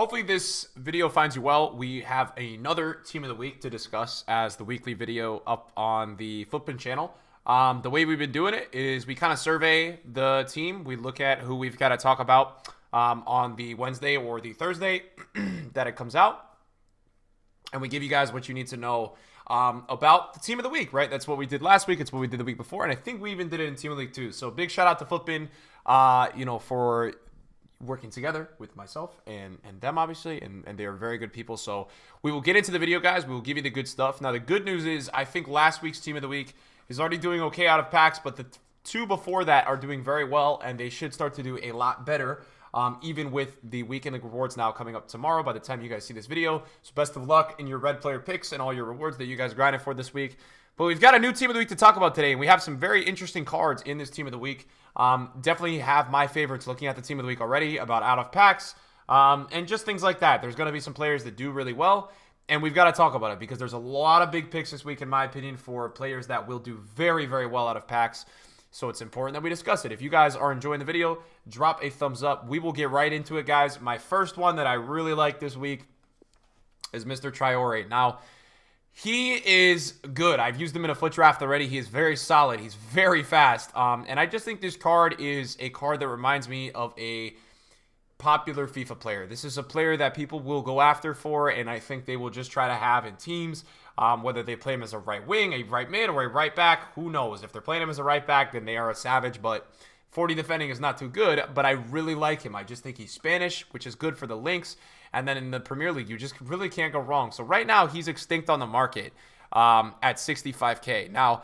Hopefully this video finds you well. We have another team of the week to discuss as the weekly video up on the Futbin channel. The way we've been doing it is we kind of survey the team. We look at who we've got to talk about on the Wednesday or the Thursday that it comes out. And we give you guys what you need to know about the team of the week, right? That's what we did last week. It's what we did the week before. And I think we even did it in Team of the Week too. So big shout out to Futbin, for working together with myself and them, obviously. And they are very good people. So we will get into the video, guys. We will give you the good stuff. Now, the good news is I think last week's Team of the Week is already doing okay out of packs. But the two before that are doing very well. And they should start to do a lot better. Even with the weekend rewards now coming up tomorrow by the time you guys see this video. So best of luck in your red player picks and all your rewards that you guys grinded for this week. But we've got a new team of the week to talk about today, and we have some very interesting cards in this team of the week. Definitely have my favorites looking at the team of the week already about out of packs and just things like that. There's going to be some players that do really well, and we've got to talk about it because there's a lot of big picks this week, in my opinion, for players that will do very, very well out of packs. So it's important that we discuss it. If you guys are enjoying the video, drop a thumbs up. We will get right into it, guys. My first one that I really like this week is Mr. Traore. Now, he is good. I've used him in a foot draft already. He is very solid. He's very fast. And I just think this card is a card that reminds me of a popular FIFA player. This is a player that people will go after for, and I think they will just try to have in teams. Whether they play him as a right wing, a right mid, or a right back, who knows? If they're playing him as a right back, then they are a savage, but 40 defending is not too good, but I really like him. I just think he's Spanish, which is good for the links, and then in the Premier League, you just really can't go wrong. So right now, he's extinct on the market at 65K. Now,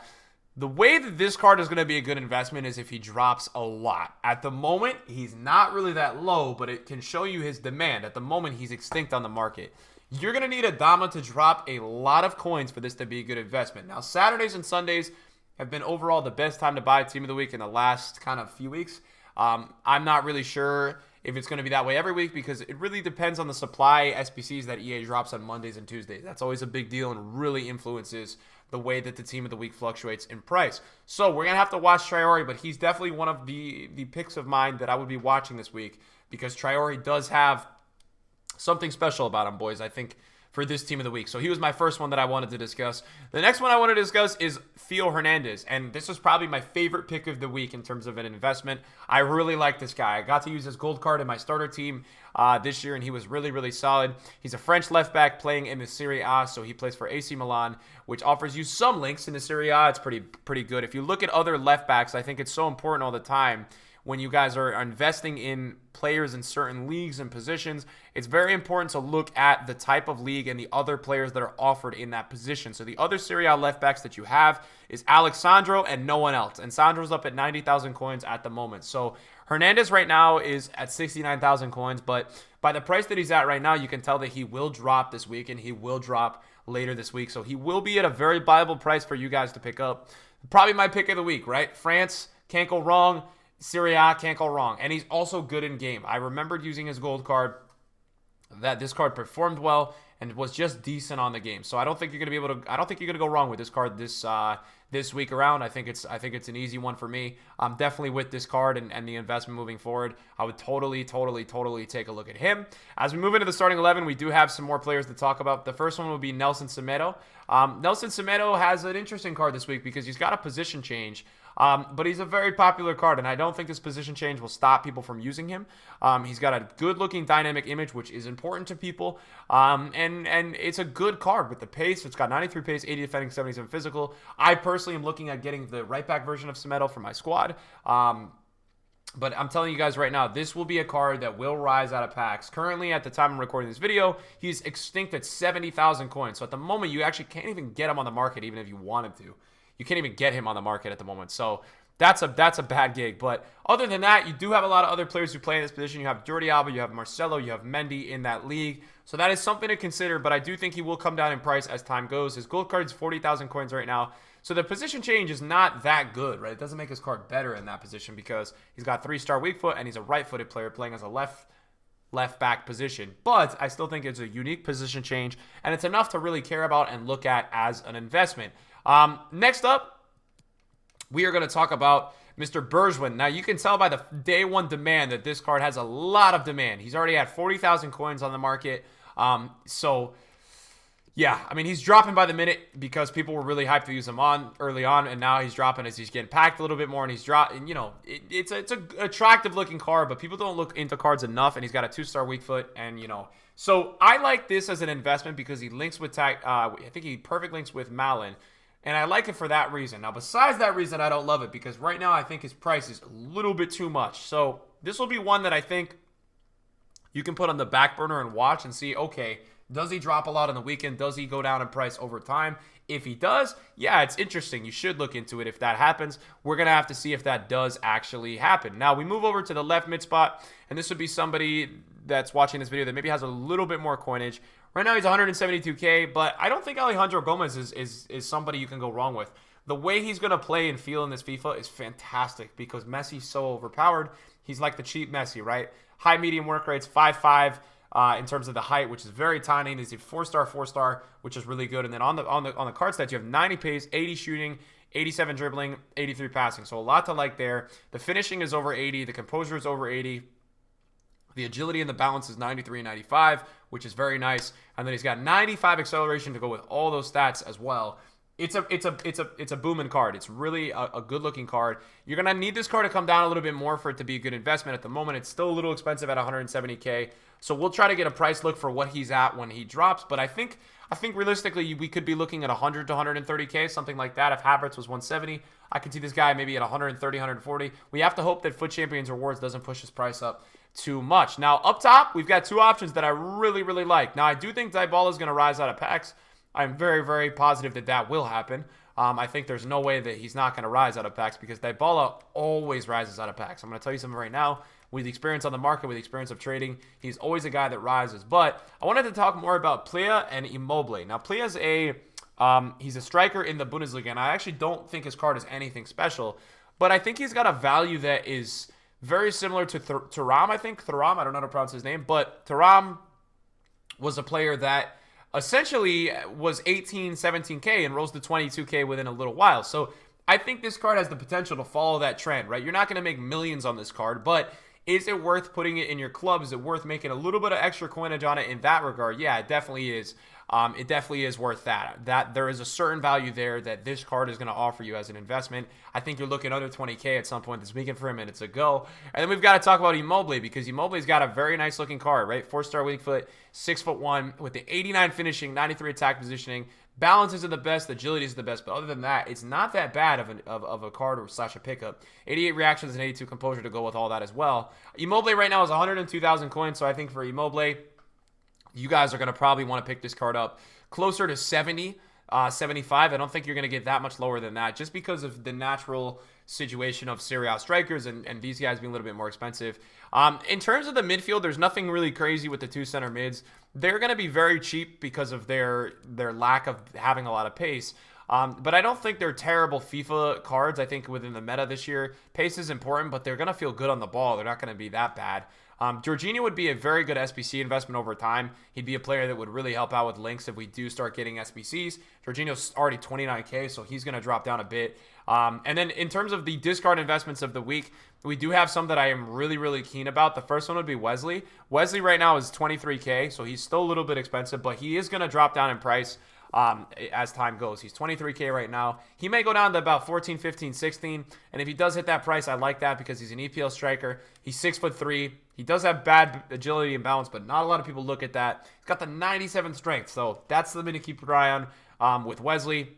the way that this card is going to be a good investment is if he drops a lot. At the moment, he's not really that low, but it can show you his demand. At the moment, he's extinct on the market. You're going to need a Dama to drop a lot of coins for this to be a good investment. Now, Saturdays and Sundays have been overall the best time to buy Team of the Week in the last kind of few weeks. I'm not really sure if it's going to be that way every week because it really depends on the supply SBCs that EA drops on Mondays and Tuesdays. That's always a big deal and really influences the way that the Team of the Week fluctuates in price. So we're going to have to watch Traore, but he's definitely one of the picks of mine that I would be watching this week because Traore does have something special about him, boys, I think, for this team of the week. So he was my first one that I wanted to discuss. The next one I want to discuss is Theo Hernandez, and this is probably my favorite pick of the week in terms of an investment. I really like this guy. I got to use his gold card in my starter team this year, and he was really, really solid. He's a French left back playing in the Serie A, so he plays for AC Milan, which offers you some links in the Serie A. It's pretty good. If you look at other left backs, I think it's so important all the time when you guys are investing in players in certain leagues and positions, it's very important to look at the type of league and the other players that are offered in that position. So the other Serie A left backs that you have is Alexandro and no one else. And Sandro's up at 90,000 coins at the moment. So Hernandez right now is at 69,000 coins, but by the price that he's at right now, you can tell that he will drop this week and he will drop later this week. So he will be at a very viable price for you guys to pick up. Probably my pick of the week, right? France, can't go wrong. Serie A, can't go wrong. And he's also good in game. I remembered using his gold card, that this card performed well and was just decent on the game. So I don't think you're going to be able to, I don't think you're going to go wrong with this card this week around. I think it's an easy one for me. I'm definitely with this card and the investment moving forward. I would totally take a look at him. As we move into the starting 11, we do have some more players to talk about. The first one will be Nelson Semedo. Nelson Semedo has an interesting card this week because he's got a position change. But he's a very popular card, and I don't think this position change will stop people from using him. He's got a good-looking dynamic image, which is important to people, and it's a good card with the pace. It's got 93 pace, 80 defending, 77 physical. I personally am looking at getting the right-back version of Semedo for my squad. But I'm telling you guys right now, this will be a card that will rise out of packs. Currently, at the time I'm recording this video, he's extinct at 70,000 coins. So at the moment, you actually can't even get him on the market, even if you wanted to. You can't even get him on the market at the moment. So that's a bad gig. But other than that, you do have a lot of other players who play in this position. You have Jordi Alba, you have Marcelo, you have Mendy in that league. So that is something to consider. But I do think he will come down in price as time goes. His gold card is 40,000 coins right now. So the position change is not that good, right? It doesn't make his card better in that position because he's got 3-star weak foot and he's a right-footed player playing as a left back position. But I still think it's a unique position change, and it's enough to really care about and look at as an investment. Next up, we are going to talk about Mr. Bergwijn. Now, you can tell by the day one demand that this card has a lot of demand. He's already had 40,000 coins on the market. Yeah, I mean, he's dropping by the minute because people were really hyped to use him on early on, and now he's dropping as he's getting packed a little bit more, and he's dropping, you know, it's an attractive looking card, but people don't look into cards enough, and he's got a 2-star weak foot, and, you know, so I like this as an investment because he links with, I think he perfect links with Malin, and I like it for that reason. Now, besides that reason, I don't love it because right now I think his price is a little bit too much. So this will be one that I think you can put on the back burner and watch and see, okay, does he drop a lot on the weekend? Does he go down in price over time? If he does, yeah, it's interesting. You should look into it if that happens. We're going to have to see if that does actually happen. Now, we move over to the left mid spot, and this would be somebody that's watching this video that maybe has a little bit more coinage. Right now, he's 172K, but I don't think Alejandro Gomez is somebody you can go wrong with. The way he's going to play and feel in this FIFA is fantastic because Messi's so overpowered. He's like the cheap Messi, right? High medium work rates, 5'5", in terms of the height, which is very tiny. He's a 4-star, which is really good. And then on the card stats, you have 90 pace, 80 shooting, 87 dribbling, 83 passing. So a lot to like there. The finishing is over 80. The composure is over 80. The agility and the balance is 93 and 95, which is very nice. And then he's got 95 acceleration to go with all those stats as well. It's a booming card. It's really a good looking card. You're gonna need this card to come down a little bit more for it to be a good investment. At the moment, it's still a little expensive at 170K. So we'll try to get a price look for what he's at when he drops. But I think realistically we could be looking at 100 to 130K, something like that. If Havertz was 170, I could see this guy maybe at 130, 140. We have to hope that Foot Champions Rewards doesn't push his price up too much. Now up top, we've got two options that I really like. Now I do think Dybala is going to rise out of packs. I'm very positive that will happen. I think there's no way that he's not going to rise out of packs because Dybala always rises out of packs. I'm going to tell you something right now. With the experience on the market, with the experience of trading, he's always a guy that rises. But I wanted to talk more about Plea and Immobile. Now, Plea's he's a striker in the Bundesliga, and I actually don't think his card is anything special. But I think he's got a value that is very similar to Thuram, I think. Thuram, I don't know how to pronounce his name. But Thuram was a player that essentially was 18, 17K and rose to 22K within a little while. So I think this card has the potential to follow that trend, right? You're not going to make millions on this card, but is it worth putting it in your club? Is it worth making a little bit of extra coinage on it in that regard? Yeah, it definitely is. It definitely is worth that. That there is a certain value there that this card is going to offer you as an investment. I think you're looking under 20K at some point this weekend for him, and it's a go. And then we've got to talk about Immobile because Immobile's got a very nice looking card, right? 4-star weak foot, 6'1", with the 89 finishing, 93 attack positioning. Balance isn't the best, agility is the best, but other than that, it's not that bad of a card or slash a pickup. 88 reactions and 82 composure to go with all that as well. Immobile right now is 102,000 coins, so I think for Immobile, you guys are going to probably want to pick this card up closer to 70, 75. I don't think you're going to get that much lower than that just because of the natural situation of Serie A strikers and these guys being a little bit more expensive. In terms of the midfield, there's nothing really crazy with the two center mids. They're going to be very cheap because of their lack of having a lot of pace. But I don't think they're terrible FIFA cards. I think within the meta this year, pace is important, but they're going to feel good on the ball. They're not going to be that bad. Jorginho would be a very good SBC investment over time. He'd be a player that would really help out with links if we do start getting SBCs. Jorginho's already 29K, so he's going to drop down a bit. And then in terms of the discard investments of the week, we do have some that I am really keen about. The first one would be Wesley. Wesley right now is 23K, so he's still a little bit expensive, but he is going to drop down in price as time goes. He's 23K right now. He may go down to about 14, 15, 16. And if he does hit that price, I like that because he's an EPL striker. He's 6'3". He does have bad agility and balance, but not a lot of people look at that. He's got the 97 strength, so that's something to keep your eye on with Wesley.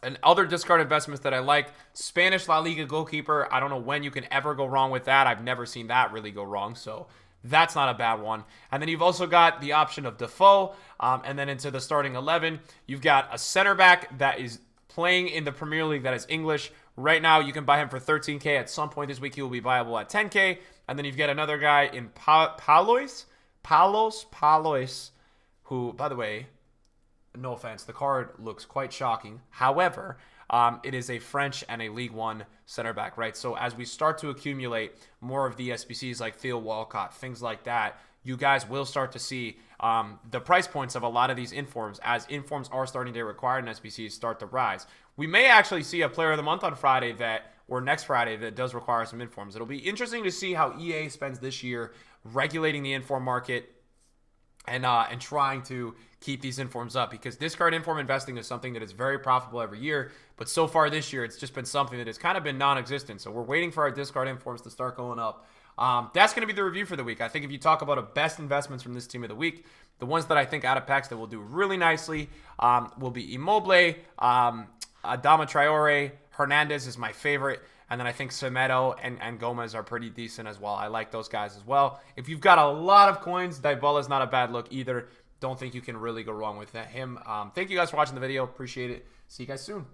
And other discard investments that I like, Spanish La Liga goalkeeper. I don't know when you can ever go wrong with that. I've never seen that really go wrong, so that's not a bad one. And then you've also got the option of Defoe. And then into the starting 11, you've got a center back that is playing in the Premier League that is English. Right now, you can buy him for 13K. At some point this week, he will be viable at 10K. And then you've got another guy in Palos, who, by the way, no offense, the card looks quite shocking. However, it is a French and a League One center back, right? So as we start to accumulate more of the SBCs like Theo Walcott, things like that, you guys will start to see the price points of a lot of these informs as informs are starting to require and SBCs start to rise. We may actually see a player of the month on Friday that or next Friday that does require some informs. It'll be interesting to see how EA spends this year regulating the inform market and trying to keep these informs up, because discard inform investing is something that is very profitable every year, but so far this year it's just been something that has kind of been non-existent. So we're waiting for our discard informs to start going up. That's going to be the review for the week. I think if you talk about a best investments from this team of the week, the ones that I think out of packs that will do really nicely will be Immobile, Adama Traore, Hernandez is my favorite, and then I think Semedo and Gomez are pretty decent as well. I like those guys as well. If you've got a lot of coins, Dybala is not a bad look either. Don't think you can really go wrong with him. Thank you guys for watching the video. Appreciate it. See you guys soon.